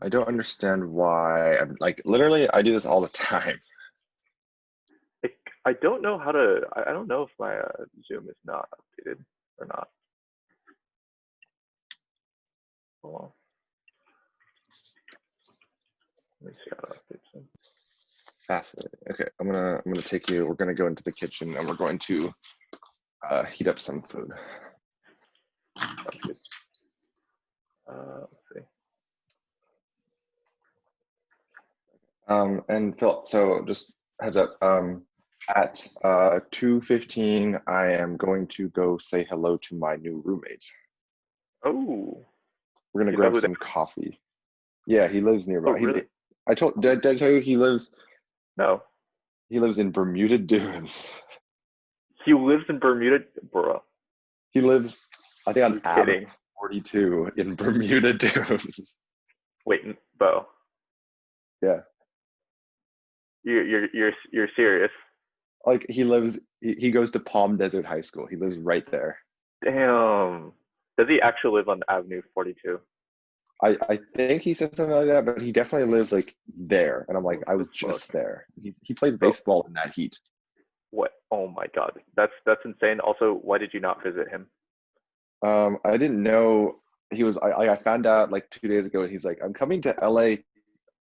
I don't understand why. I'm like, literally, I do this all the time. I don't know how to. I don't know if my Zoom is not updated or not. Hold on. Let me see how to update some. Fascinating. Okay, I'm gonna take you. We're gonna go into the kitchen and we're going to heat up some food. Sounds good. Let's see. And Phil, so just heads up. At 2:15, I am going to go say hello to my new roommate. Oh. We're gonna grab some coffee. Yeah, he lives nearby. Oh, really? Did I tell you he lives? No. He lives in Bermuda Dunes. He lives in Bermuda, bro. He lives, I think, on Kidding. 42 in Bermuda Dunes. Wait, Beau. Yeah. You're serious? Like he goes to Palm Desert High School. He lives right there. Damn. Does he actually live on Avenue 42? I think he said something like that, but he definitely lives like there. And I'm like, I was just there. He plays baseball in that heat. What? Oh my God, that's insane. Also, why did you not visit him? I didn't know he was. I found out like 2 days ago, and he's like, I'm coming to LA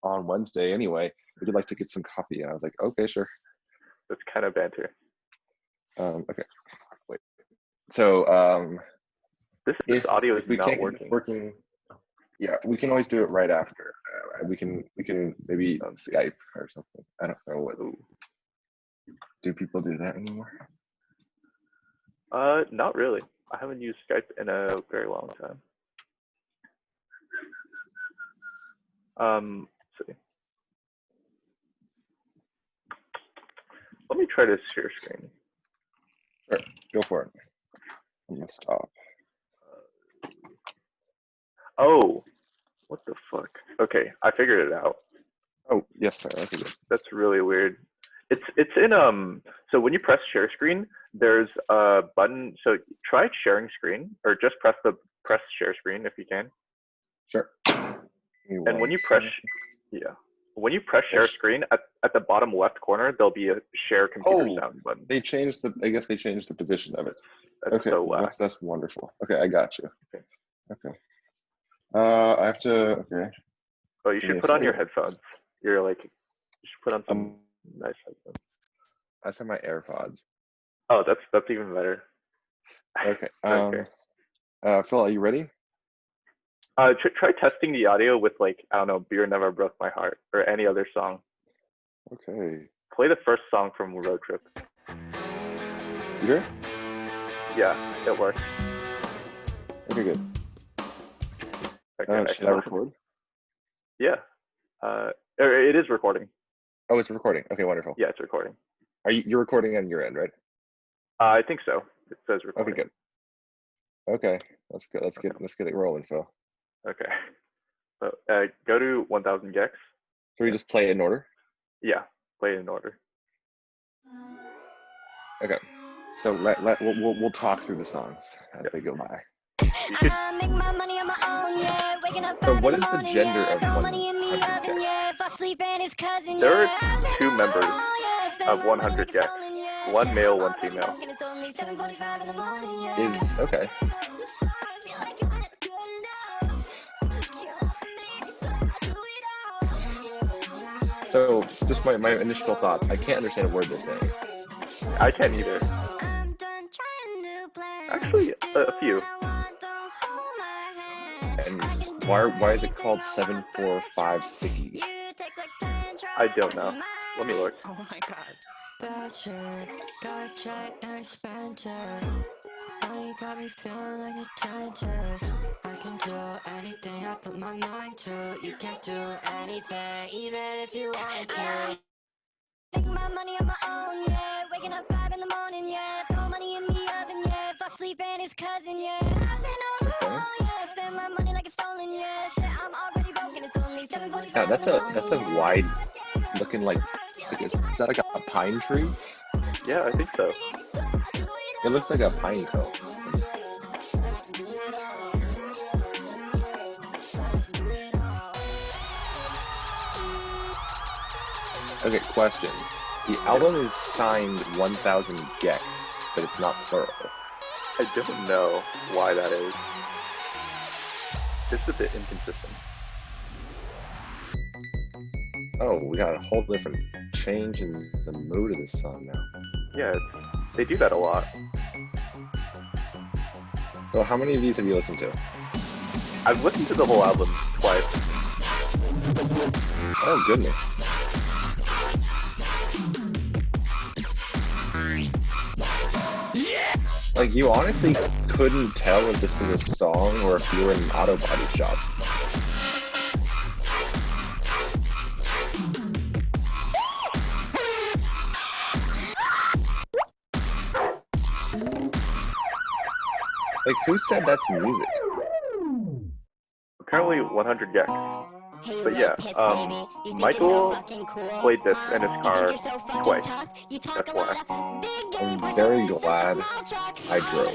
on Wednesday anyway. Would you like to get some coffee? And I was like, okay, sure. That's kind of banter. Okay. Wait. So this audio is not working. Yeah, we can always do it right after. We can maybe Skype or something. I don't know what. Do people do that anymore? Not really. I haven't used Skype in a very long time. Let's see. Let me try to share screen. Sure, go for it. I'm gonna stop. Oh, what the fuck? Okay, I figured it out. Oh, yes, sir. Okay, good. That's really weird. It's in so when you press share screen, there's a button. So try sharing screen, or just press share screen if you can. Sure. And when you press share screen, at the bottom left corner, there'll be a share computer sound button. I guess they changed the position of it. That's okay, so whack. that's wonderful. Okay, I got you. Okay. I have to. Okay. Oh, you should put on your headphones. You should put on some nice headphones. I said my AirPods. Oh, that's even better. Okay. Okay. Phil, are you ready? Try testing the audio with I don't know, Beer Never Broke My Heart or any other song. Okay. Play the first song from Road Trip. You hear? Yeah, it works. Okay, good. Okay, should I record? Yeah. It is recording. Oh, it's recording. Okay, wonderful. Yeah, it's recording. You're recording on your end, right? I think so. It says recording. Okay, good. Okay, let's go. Let's get it rolling, Phil. Okay. So go to 1000 gecs. Can we just play it in order? Yeah, play it in order. Okay. So we'll talk through the songs as they go by. You should. So what is the gender of 100 gecs? There are 2 members of 100 gecs. 1 male, 1 female. Okay. So just my initial thoughts. I can't understand a word they're saying. I can't either. Actually, a few. And why is it called 745 Sticky? I don't know. Let me look. Oh my God. You got me feeling like a giantess. I can do anything I put my mind to. You can't do anything, even if you want to. Make my money on my own, yeah. Waking up 5 in the morning, yeah. Throw money in the oven, yeah. Fuck sleep and his cousin, yeah. Yeah. Spend my money like it's stolen, yeah. Shit, I'm already broken. It's only 7:45. Yeah, that's a wide looking is that like a pine tree? Yeah, I think so. It looks like a pine cone. Okay, question. The album is signed 1000 gecs, but it's not plural. I don't know why that is. It's a bit inconsistent. Oh, we got a whole different change in the mood of this song now. Yeah, they do that a lot. So how many of these have you listened to? I've listened to the whole album twice. Oh, goodness. Like, you honestly couldn't tell if this was a song or if you were in an auto body shop. Like, who said that's music? Apparently 100 gecs. But yeah, Michael played this in his car twice. That's why. I'm very glad I drove.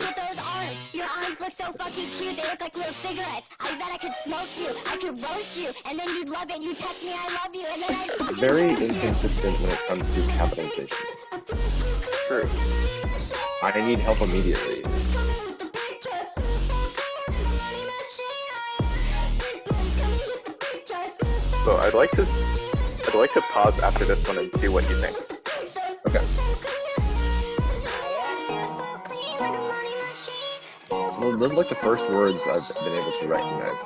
Your arms look so fucking cute, they look like little cigarettes. I bet I could smoke you, I could roast you, and then you'd love it. You text me I love you, and then I'd fucking Very roast you. inconsistent when it comes to capitalization. True. I need help immediately. So I'd like to pause after this one and see what you think. Okay. Well, those are like the first words I've been able to recognize.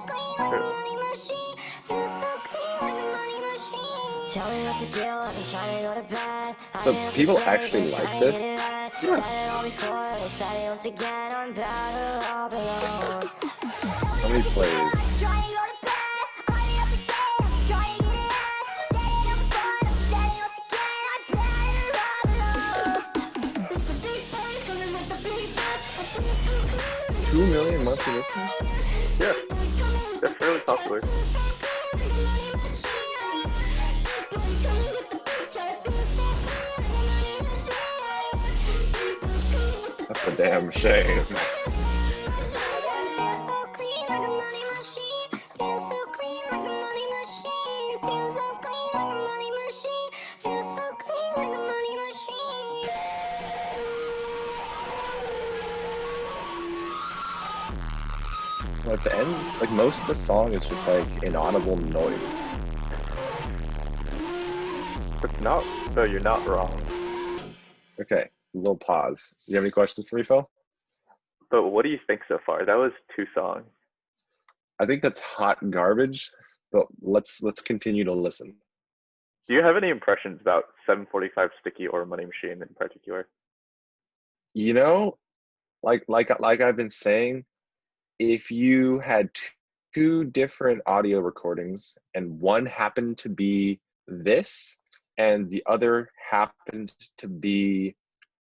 So people actually like this? Yeah. How many plays? $2 million monthly listeners? Yeah, they're fairly popular. That's a damn shame. At the end, like most of the song is just like inaudible noise. But no, you're not wrong. Okay, a little pause. You have any questions for me, Phil? But what do you think so far? That was 2 songs. I think that's hot garbage, but let's continue to listen. Do you have any impressions about 745 Sticky or Money Machine in particular? You know, like I've been saying, if you had two different audio recordings and one happened to be this and the other happened to be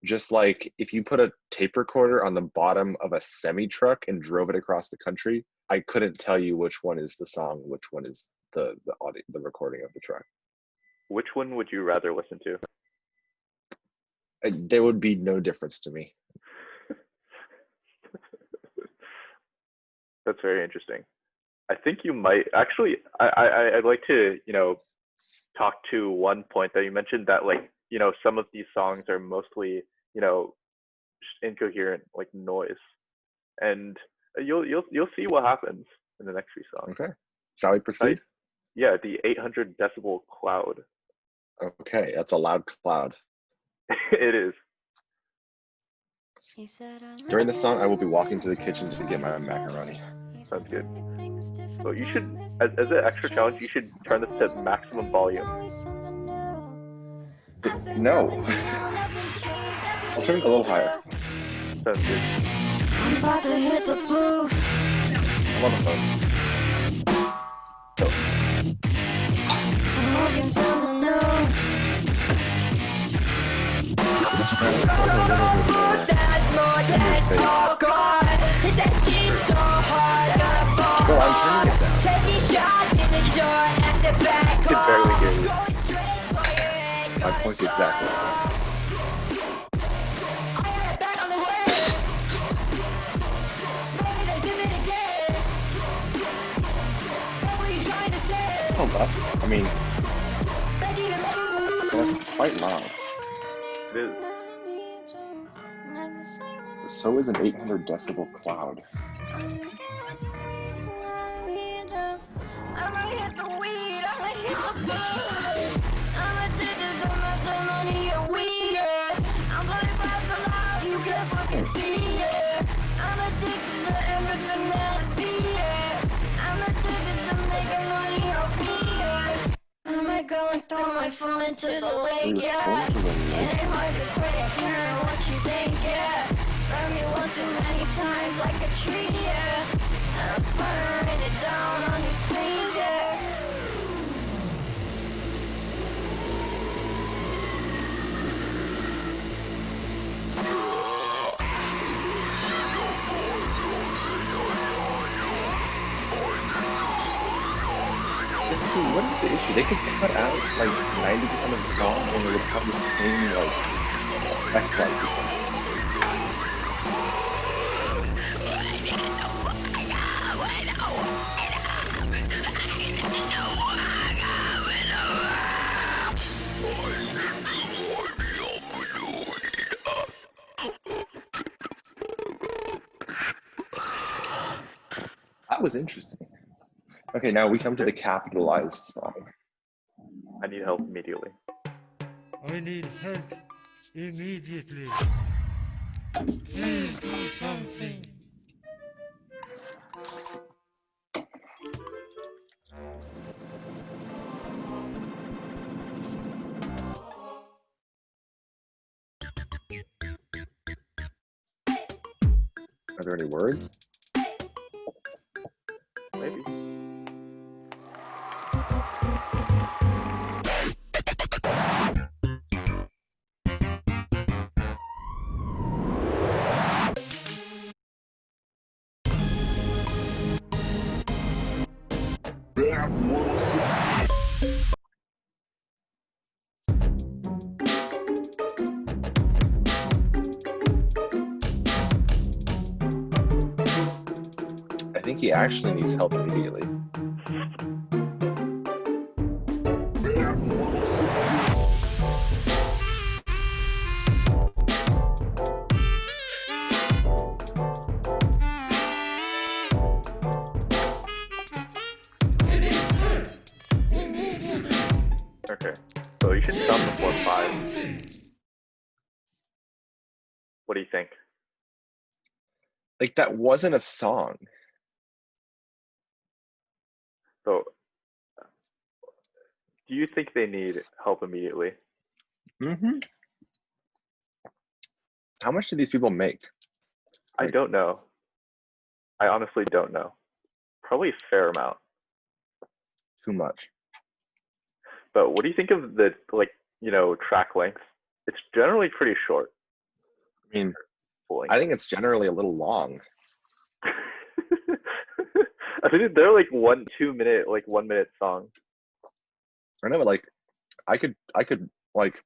just like if you put a tape recorder on the bottom of a semi truck and drove it across the country, I couldn't tell you which one is the song, which one is the audio, the recording of the truck. Which one would you rather listen to? There would be no difference to me. That's very interesting. I think you might actually. I'd like to talk to one point that you mentioned that some of these songs are mostly just incoherent like noise, and you'll see what happens in the next few songs. Okay, shall we proceed? Yeah, the 800 decibel cloud. Okay, that's a loud cloud. It is. During the song, I will be walking to the kitchen to get my macaroni. Sounds good. So you should, as an extra challenge, you should turn this to maximum volume. No. I'll turn it a little higher. Sounds good. I'm about to hit the booth. I'm on the phone. So. I'm looking something new. Go on, turn it down. I can barely hear you. I point exactly. Oh, I mean, That's quite loud. It is. So is an 800 decibel cloud. I'ma hit the weed, I'ma hit the bud. I'm addicted to muscle money and weed, yeah. I'm bloody fast so loud, you can't fucking see, yeah. I'm addicted to everything that I see, yeah. I'm addicted to making money on me, yeah. I might go and throw my phone into the lake, yeah. It ain't hard to quit, girl, what you think, yeah. Burn me one too many times like a tree, yeah. And I'm spiraling it down on your screen, yeah. See, what is the issue? They could cut out like 90% of the song and it would have the same like effect like it. That was interesting. Okay, now we come to the capitalized song. I need help immediately. I need help immediately. Please do something. Are there any words? Maybe. I think he actually needs help immediately. Okay. So you should stop before 5. What do you think? Like that wasn't a song. So, do you think they need help immediately? Mm-hmm. How much do these people make? I don't know. I honestly don't know. Probably a fair amount. Too much. But what do you think of the, like, you know, track length? It's generally pretty short. I mean, Full I think it's generally a little long. I think they're like 1-2 minute, like 1 minute songs. I know, but like, I could like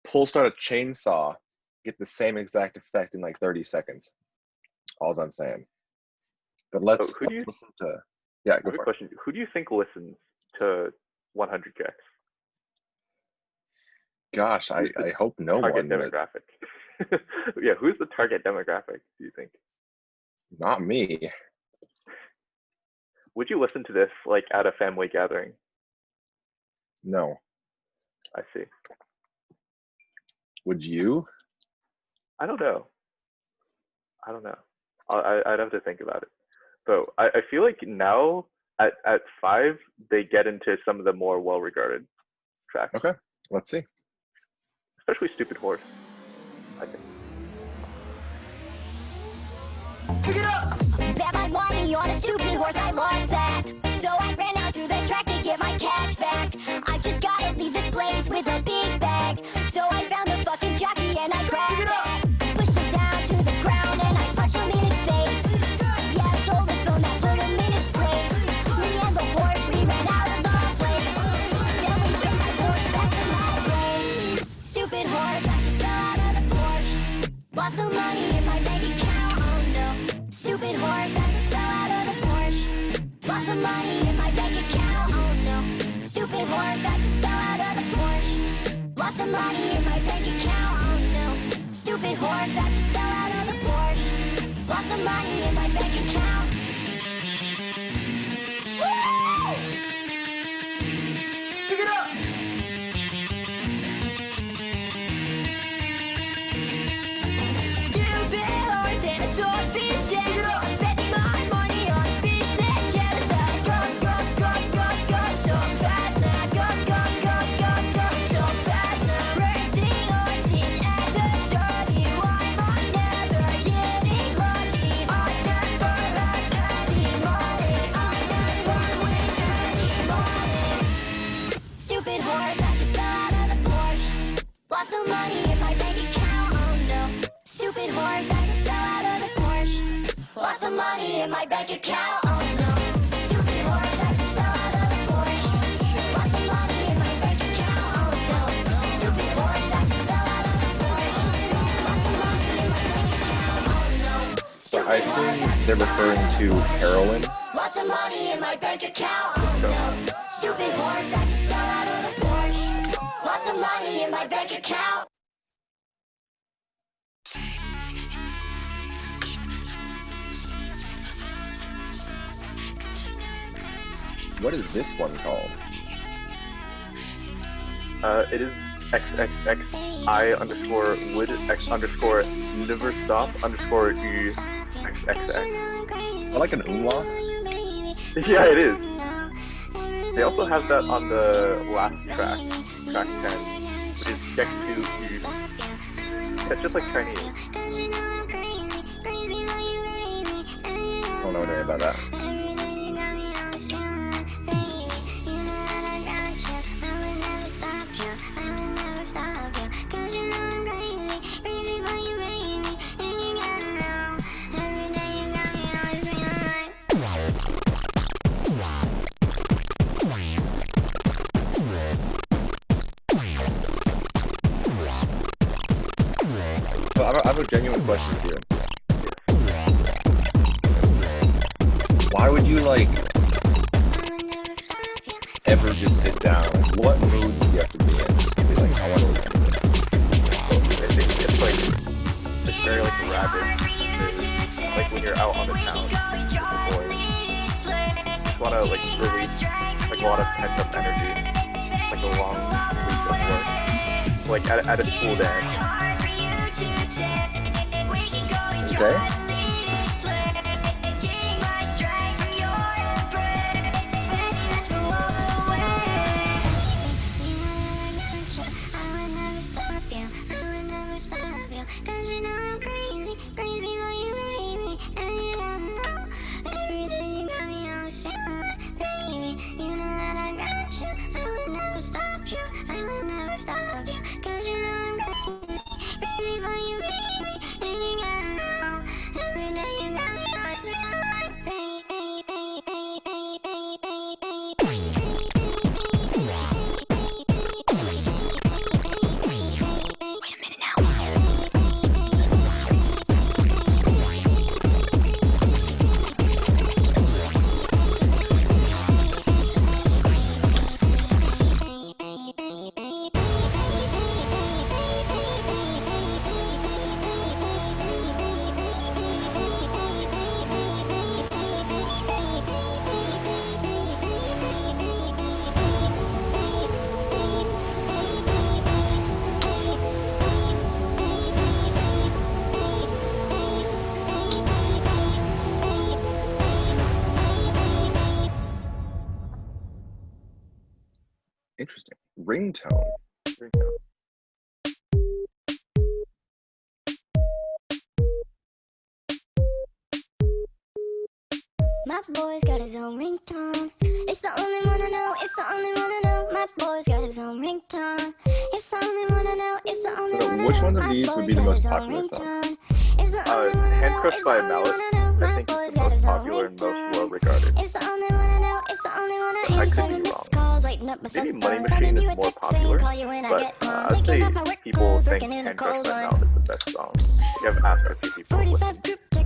pull start a chainsaw, get the same exact effect in like 30 seconds. All's I'm saying. But let's listen to. Yeah, go for it. Question: who do you think listens to 100 gecs? Gosh, I hope no Target one. demographic. Yeah, who's the target demographic, do you think? Not me. Would you listen to this like at a family gathering? No. I see. Would you? I don't know. I'd have to think about it. So I feel like now at 5 they get into some of the more well-regarded tracks. Okay, let's see. Especially Stupid Horse, I think. Bet my money on a stupid horse, I lost that. So I ran out to the track to get my cash back. I just gotta leave this place with a big bag. So I found the fucking jockey and I grabbed it. Pushed him down to the ground and I punched him in his face. Yeah, I stole his phone, that put him in his place. Me and the horse, we ran out of the place. Then we took my horse back to my place. Stupid horse, I just fell out of the Porsche. Lost the money in my bank account, oh no. Stupid horse, I just fell out of the Porsche. Lost the money in my bank account, oh no. Stupid horse, I just fell out of the Porsche. Lost some money in my bank account, oh no. Stupid horse, I just fell out of the Porsche. Lost some money in my bank account. Woo! Pick it up! Stupid horse and a swordfish dance. Spending my money on fishnet carousel. Go, go, go, go, go, so fast now. Go, go, go, go, go, so fast now. Racing horses at the derby. Why am I never getting lucky? I never had any money. I never win any money. Stupid horse, I just fell out of the Porsche. Lost some money in my bank account, oh no. Stupid horse, I just fell out of the Porsche. Lost some money in my bank account, oh no. Stupid horse, I just fell out of the Porsche. Lost some money in my bank account, oh no. Stupid horse, I just fell out of the Porsche. Lost some money in my bank account, oh no. So I assume they're referring to heroin. Lost some money in my bank account, oh no. Stupid horse, I just fell out of the Porsche. Lost some money in my bank account. What is this one called? It is XXXI underscore would X underscore never stop underscore U XXX. I like an umlaut. Yeah, it is. They also have that on the last track, track 10, which is gecs U. It's just like Chinese. I don't know anything about that. So I have a genuine question for you. Why would you like ever just sit down? What mood do you have to be in just to be like, I want to listen to this? It's like, it's very like rapid. It's like when you're out on the town with the boys. You just want to like release like a lot of pent up energy. Like a long week of work. Like at a school dance. Okay. Interesting. Ringtone. My boy's got his own ringtone. It's the only one I know. It's the only one I know. My boy's got his own ringtone. It's the only one I know. It's the only one I know. Which one of these would be the most popular song? Hand Crushed by a Mallet, I think is the most popular and most well regarded. It's the only one I know. It's the only one I know. I could be wrong. Maybe Money Machine is more popular, but I'd say people think Hand Crushed by a Mallet is the best song. You have asked a few people.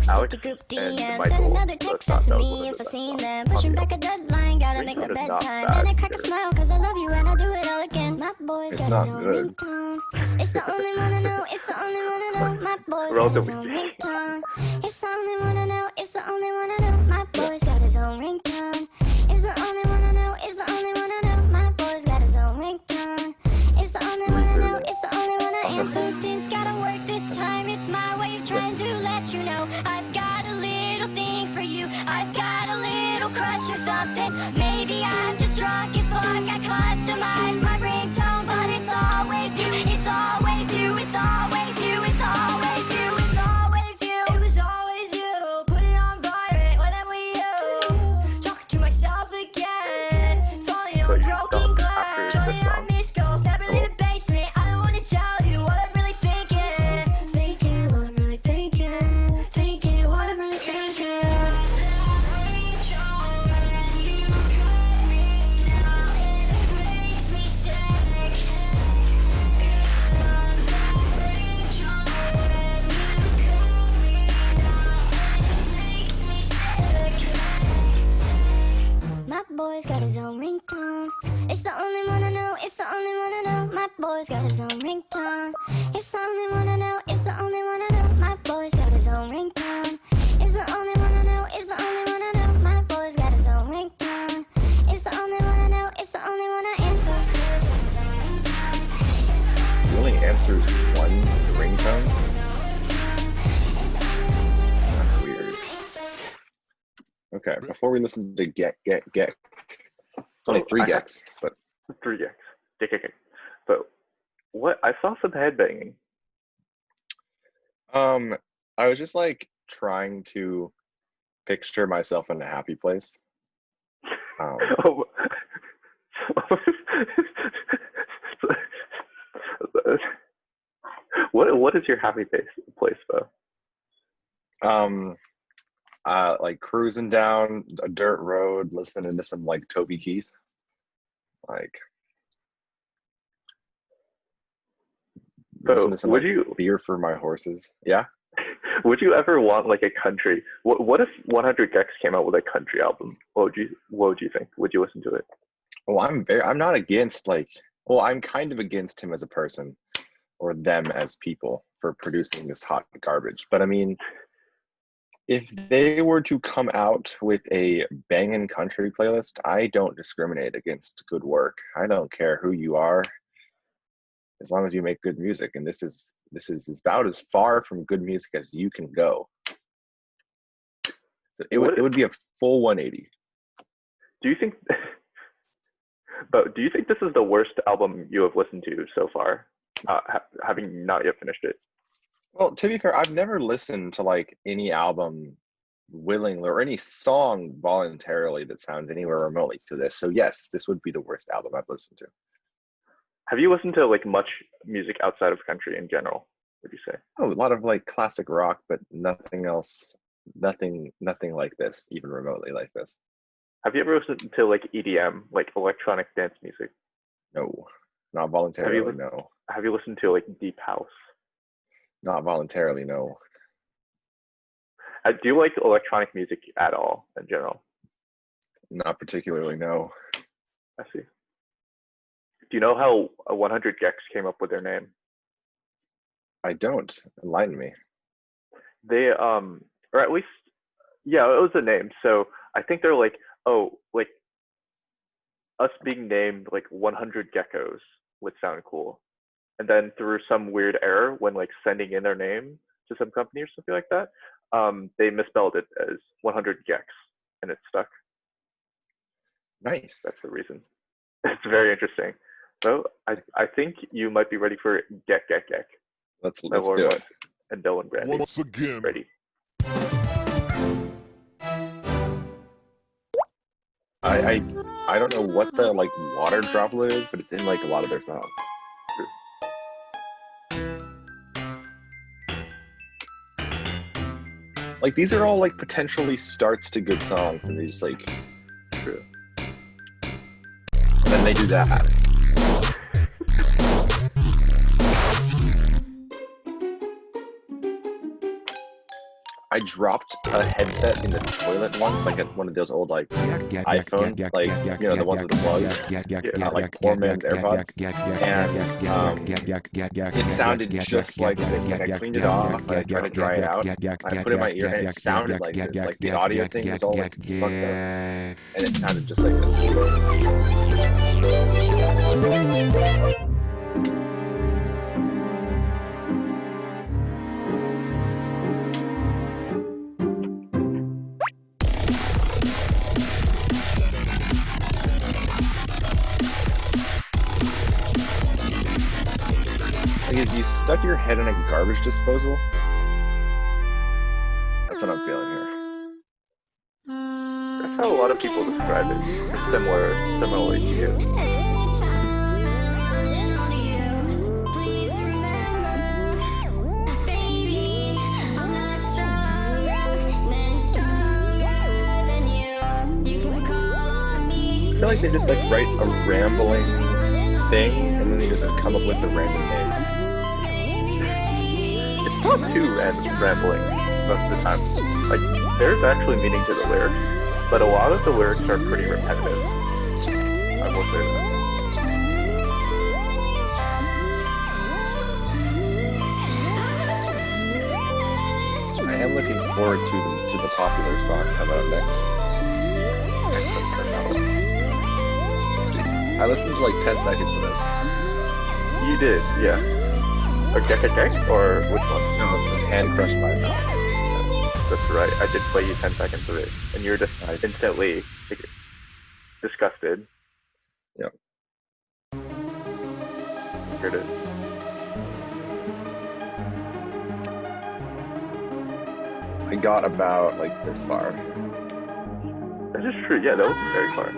Alex and Michael both thought that was one of the best songs. Pushing back a deadline, gotta make my bedtime. And I crack a smile cause I love you and I do it all again. My boy's It's got not his own good. ringtone. It's the only one I know. It's the only one I know. My boy's got his own ringtone. It's the only one I know. It's the only one I know. My boy's got his own ringtone. It's the only one I know. It's the only one I know. My boy's got his own ringtone. It's the only one I know. It's the only one I am. Something's gotta work this time. It's my way of trying to let you know I've got a little thing for you. I've got a little crush or something. Maybe I'm just drunk as fuck. I customize my ringtone, but it's always you. It's always you. It's always you. It's always you. It's always you. It was always you. Put it on vibrant whenever you talking to myself again. Falling on broken glass. Joining on missed calls. Never leave the basement. I don't wanna tell you what I'm really thinking. Thinking what I'm really thinking. Thinking what I'm really thinking. My boy's got his own ringtone. It's the only one I know. It's the only one I know. My boy's got his own ringtone. It's the only one I know. It's the only one I know. My boy's got his own ringtone. It's the only one I know. It's the only one I know. My boy's got his own ringtone. It's the only one I know. It's the only one I answer. He only answers one ringtone? That's weird. Okay, before we listen to get. It's only 3 gecs, but 3 gecs. Gek. But what? I saw some headbanging. I was just like trying to picture myself in a happy place. Oh. What is your happy place, Beau? Like cruising down a dirt road, listening to some like Toby Keith, like listen to some would like, you Beer for My Horses. Yeah. Would you ever want like a country? What if 100 gecs came out with a country album? What would you think? Would you listen to it? Well, I'm not against I'm kind of against him as a person or them as people for producing this hot garbage. But I mean, if they were to come out with a bangin' country playlist, I don't discriminate against good work. I don't care who you are, as long as you make good music. And this is about as far from good music as you can go. So it would be a full 180. Do you think? But do you think this is the worst album you have listened to so far, having not yet finished it? Well, to be fair, I've never listened to like any album willingly or any song voluntarily that sounds anywhere remotely to this. So yes, this would be the worst album I've listened to. Have you listened to like much music outside of country in general, would you say? Oh, a lot of like classic rock, but nothing else, nothing like this, even remotely like this. Have you ever listened to like EDM, like electronic dance music? No, not voluntarily, no. Have you listened to like deep house? Not voluntarily, no. Do you like electronic music at all in general? Not particularly, no. I see. Do you know how 100 gecs came up with their name? I don't. Enlighten me. They, or at least, yeah, it was a name. So I think they're like, oh, like us being named like 100 geckos would sound cool. And then through some weird error, when like sending in their name to some company or something like that, they misspelled it as 100 gecs, and it stuck. Nice. That's the reason. It's very interesting. So I think you might be ready for Gek. Let's do it. And Dylan Brandy. Once again. Ready. I don't know what the like water droplet is, but it's in like a lot of their songs. Like these are all like potentially starts to good songs, and they just like, True. And then they do that. I dropped a headset in the toilet once, like at one of those old like iPhone, like you know the ones with the plug, like poor man's AirPods, and it sounded just like this. Like I cleaned it off, I tried to dry it out, I put it in my ear, and it sounded like this. Like the audio thing was all like fucked up, and it sounded just like this. Like if you stuck your head in a garbage disposal, that's what I'm feeling here. That's how a lot of people describe it. It's similarly to you. I feel like they just like write a rambling thing and then they just like, come up with a random name. It's not too rambling most of the time. Like, there's actually meaning to the lyrics, but a lot of the lyrics are pretty repetitive. I will say that. I am looking forward to the popular song coming up next. I listened to like 10 seconds of this. You did, yeah. A gecs or which one? No, it's Hand Crushed by Now. That's right. I did play you 10 seconds of it, and you're just instantly disgusted. Yep. Here it is. I got about like this far. That is true. Yeah, that wasn't very far.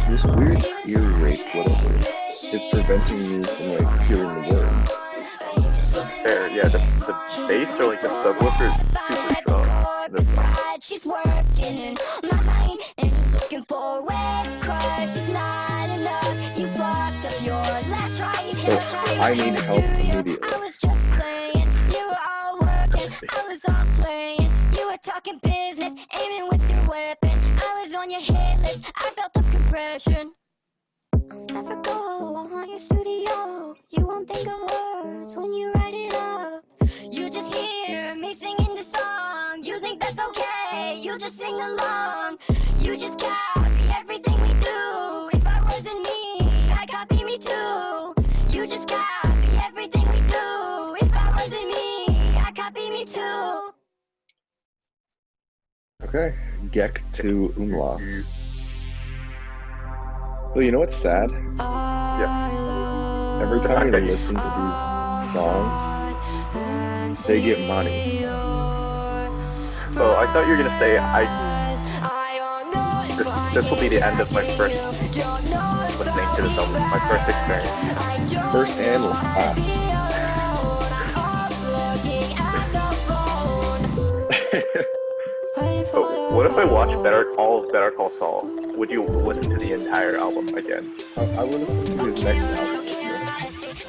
This weird ear rape, whatever, is preventing you from like hearing the words. Fair, yeah. The bass or like the subwoofer is super strong. She's working in my mind and you're looking for a crush. She's not enough. You fucked up your last try. So I need help immediately. I was just playing. You were all working. I was all playing. You were talking business, aiming with your weapon. I was on your hit list. I felt the compression. I'll never go on your studio. You won't think of words when you write it up. You just hear me singing the song. You think that's okay, you just sing along. You just copy everything we do. If I wasn't me, I'd copy me too. You just copy everything we do. If I wasn't me, I'd copy me too. Okay, Gek to Umla. Well, you know what's sad? Yeah. Every time you listen to these songs, they get money. Oh, I thought you were gonna say this will be the end of my first listening to this album, my first experience. First and last. But what if I watch all of Better Call Saul? Would you listen to the entire album again? I will listen to his next album.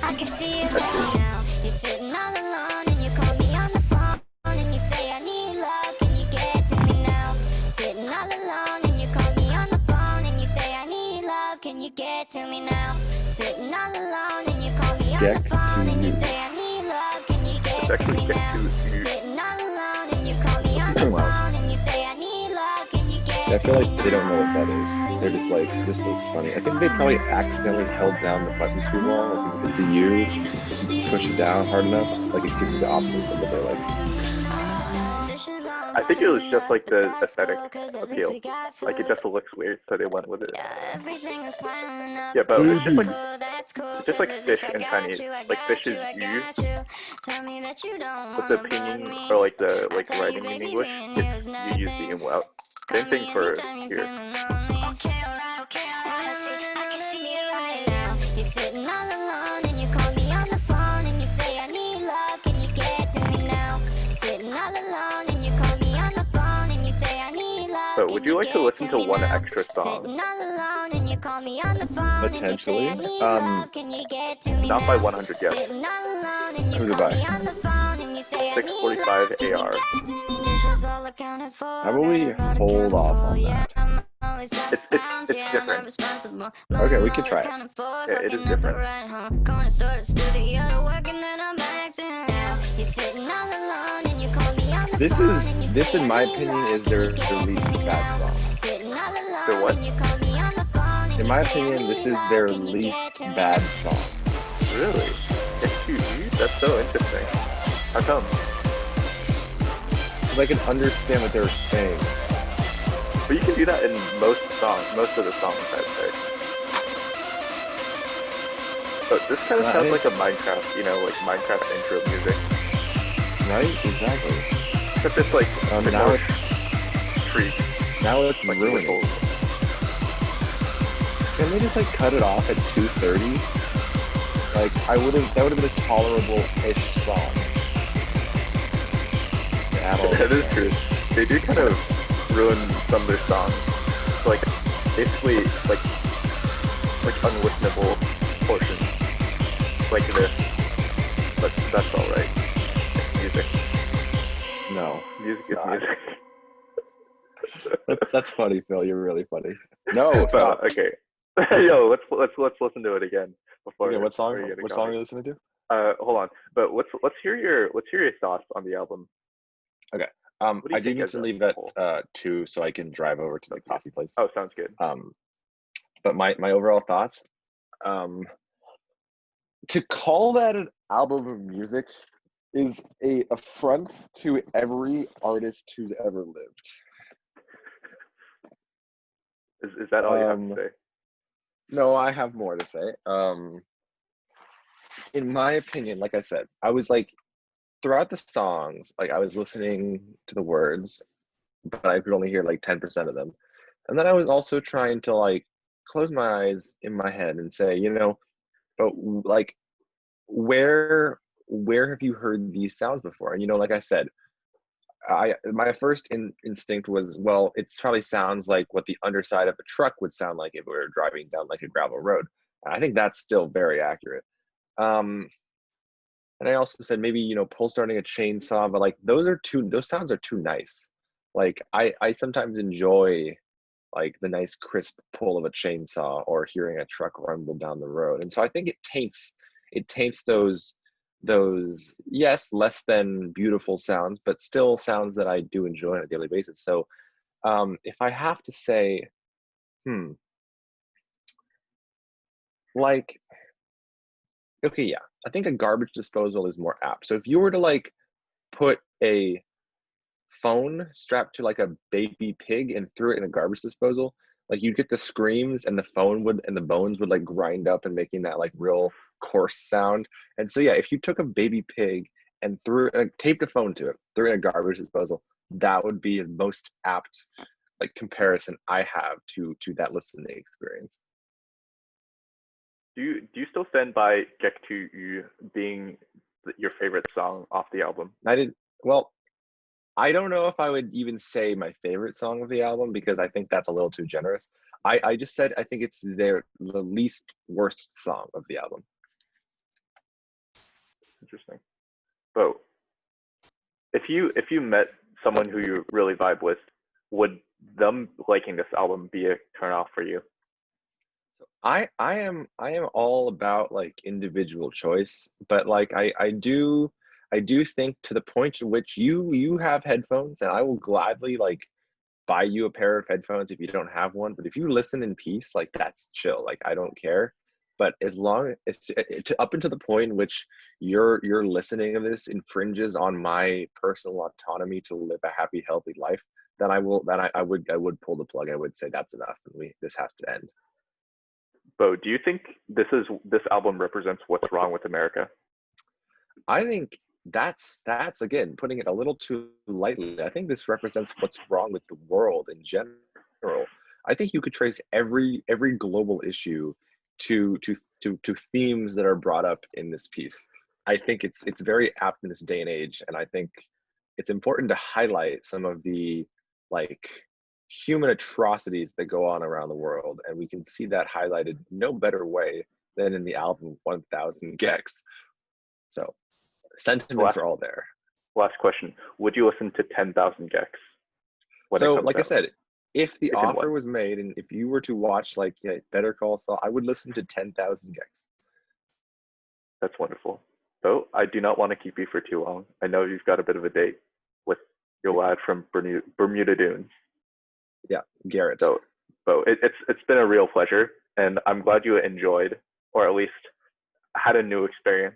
I can see it right now. You're sitting all alone and you call me on the phone and you say I need love. Can you get to me now? Sitting all alone and you call me on the phone and you say I need love. Can you get to me now? Sitting all alone and you call me on the phone and you say I need love. Can you get to me now? Sitting all alone and you call me on the phone and you say I need I feel like they don't know what that is. They're just like, this looks funny. I think they probably accidentally held down the button too long. Like the U, if you push it down hard enough, like it gives you the options, but they're like, I think it was just like the aesthetic appeal. Like it just looks weird, so they went with it. Yeah, but it's just like fish and Chinese. Like fish is yu, but the pinyin or like the writing in English, it's you use the umlaut. Same thing for here. You're sitting all alone and you call me on the phone and you say I need love, can you get to me now? Sitting all alone and you call me on the phone and you say I need love. So would you like to listen to one extra song? potentially. Not by 100 yet. Who's it by? 645 AR. How about we hold off on that? It's different. Okay, we could try it. Yeah, it is different. This in my opinion is their least bad song. The what? In my opinion, this is their least bad song. Really? That's so interesting. How come? Because I can understand what they're saying. But you can do that in most of the songs, I'd say. But this kind of sounds like a Minecraft, like Minecraft intro music. Right? Exactly. Except it's like now it's trees. Now it's like ruined. Can they just cut it off at 2:30? That would have been a tolerable-ish song. That is true. They do kind of ruin some of their songs. So basically unlistenable portions like this. But that's alright. It's music. No. Music is music. That's funny, Phil. You're really funny. No, stop. Okay. Yo, let's listen to it again before. Okay, what song? What song are you listening to? Hold on. But let's hear your thoughts on the album. Okay. I do need to leave at 2 so I can drive over to the coffee place. Oh, sounds good. But my overall thoughts, to call that an album of music is a affront to every artist who's ever lived. Is that all you have to say? No, I have more to say. In my opinion, like I said, I was throughout the songs, I was listening to the words, but I could only hear 10% of them. And then I was also trying to close my eyes in my head and say, but where have you heard these sounds before? And like I said, my first instinct was, well, it probably sounds like what the underside of a truck would sound like if we were driving down a gravel road. And I think that's still very accurate. And I also said maybe pull starting a chainsaw, but those sounds are too nice. I sometimes enjoy the nice crisp pull of a chainsaw or hearing a truck rumble down the road. And so I think it taints those yes, less than beautiful sounds, but still sounds that I do enjoy on a daily basis. So if I have to say, okay, yeah, I think a garbage disposal is more apt. So if you were to put a phone strapped to a baby pig and threw it in a garbage disposal, you'd get the screams and the phone and the bones would grind up and making that real coarse sound. And so yeah, if you took a baby pig and taped a phone to it, threw it in a garbage disposal, that would be the most apt comparison I have to that listening experience. Do you still stand by Gecs to You being your favorite song off the album? I don't know if I would even say my favorite song of the album because I think that's a little too generous. I just said I think it's the least worst song of the album. Interesting. But if you met someone who you really vibe with, would them liking this album be a turnoff for you? I am all about individual choice, but I do think to the point in which you have headphones and I will gladly buy you a pair of headphones if you don't have one. But if you listen in peace, like that's chill. Like I don't care. But as long as up until the point in which your listening of this infringes on my personal autonomy to live a happy, healthy life, then I would pull the plug. I would say that's enough, and this has to end. Beau, do you think this album represents what's wrong with America? I think that's again putting it a little too lightly. I think this represents what's wrong with the world in general. I think you could trace every global issue to themes that are brought up in this piece. I think it's very apt in this day and age, and I think it's important to highlight some of the like human atrocities that go on around the world, and we can see that highlighted no better way than in the album 1000 gecs. So sentiments are all there. Last question: would you listen to 10,000 gecs? So like I said, if the offer was made and if you were to watch like Better Call Saul, I would listen to 10,000 gecs. That's wonderful. Beau, I do not want to keep you for too long. I know you've got a bit of a date with your lad from Bermuda Dunes. Yeah, Garrett. So, Beau, it's been a real pleasure, and I'm glad you enjoyed, or at least had a new experience,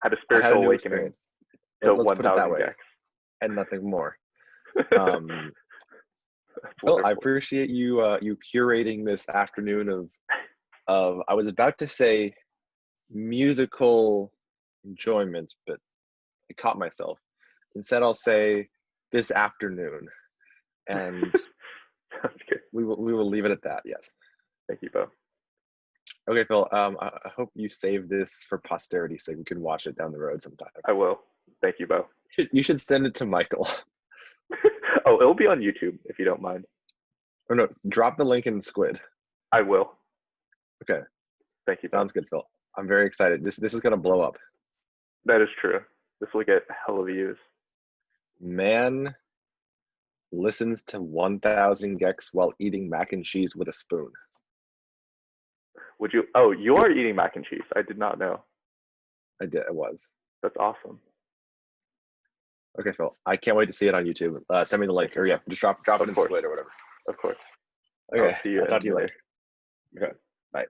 had a spiritual awakening to 1,000 gecs. And nothing more. Well, I appreciate you curating this afternoon of I was about to say musical enjoyment, but I caught myself. Instead, I'll say this afternoon, and sounds good. We will leave it at that. Yes. Thank you, Beau. Okay, Phil. I hope you save this for posterity so you can watch it down the road sometime. I will. Thank you, Beau. You should send it to Michael. Oh, it'll be on YouTube if you don't mind. Or no, drop the link in Squid. I will. Okay. Thank you, Beau. Sounds good, Phil. I'm very excited. This is gonna blow up. That is true. This will get a hell of views. Man listens to 1000 gecs while eating mac and cheese with a spoon. Would you? Oh, you are eating mac and cheese. I did not know. I did. I was. That's awesome. Okay, Phil. I can't wait to see it on YouTube. Send me the link, or just drop it in Squid or whatever. Of course. Okay. I'll see you. I'll talk to you later. Okay. Bye.